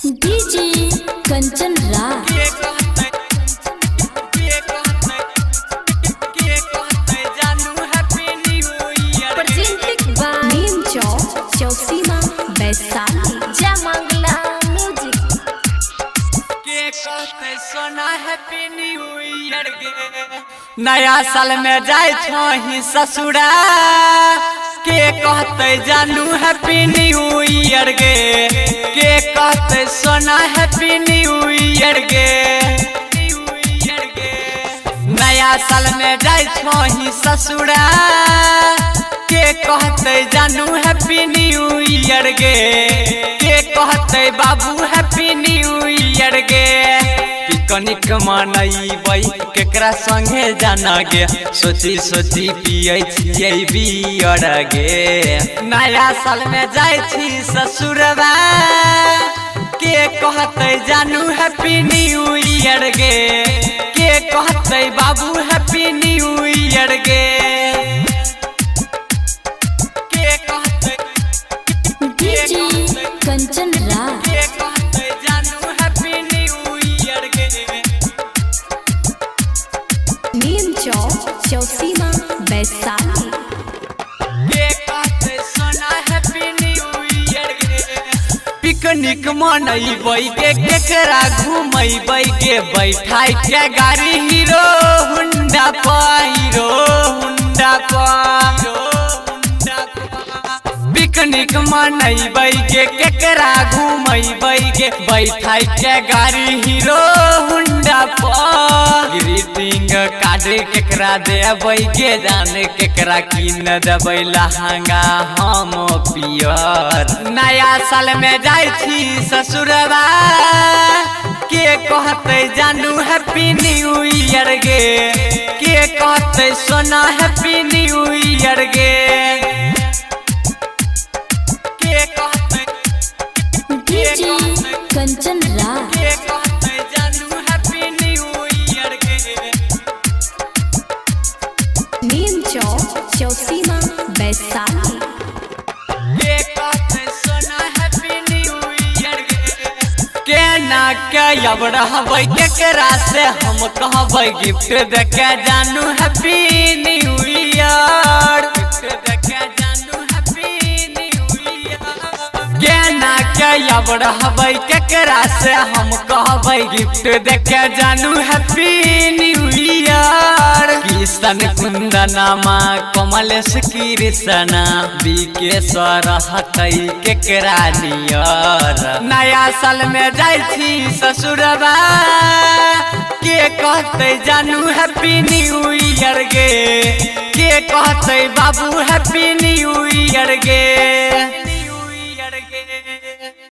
DJ Kanchan Raj presented by नीम चौसीमा Vaishali Jaimangla music के कहते सोना हैप्पी न्यू ईयर गे नया साल में जाय छही ससुरा के कहते जानू हैप्पी न्यू ईयर गे के कहते सोना हैप्पी न्यू ईयर गे नया साल में जाय छही ससुरा के कहते जानू हैप्पी न्यू ईयर गे के कहते बाबू हैप्पी न्यू ईयर गे पिकनिक मनैबै केकरा संगे जाना गे सोची सोची पियै छियै बियर गे नया साल में जाय छी ससुरबा के कहते जानू हैप्पी न्यू ईयर गे के कहते बाबू हैप्पी न्यू ईयर गे डीजे कंचन राज नीम चौसीमा वैशाली पिकनिक मनैबै के केकरा घुमैबै के बैठाई के गाड़ी हीरो हुंडा पिकनिक मनैबै के केकरा घुमैबै के बैठाई के गाड़ी हीरो हुंडा ग्रीटिंग कार्ड केकरा देबै के जाने केकरा किन देबै लहंगा हम पियर नया साल में जाय छी ससुरबा के कहते जानू हैप्पी न्यू ईयर गे के कहते सोना हैप्पी न्यू ईयर गे डीजे कंचन राज नीम चौसीमा वैशाली केना के अब रहबै केकरा से हम कहबै गिफ्ट देके जानू हैप्पी न्यू ईयर केना के अब रहबै केकरा से हम कहबै गिफ्ट देके जानू हैप्पी न्यू ईयर किशन कुंदनमा कमलेश कृष्णा विकेश्वर हतै केकरा नियर नया साल में जाय छी ससुरबा के कहते जानू हैप्पी न्यू ईयर गे के कहते बाबू हैप्पी न्यू ईयर गे।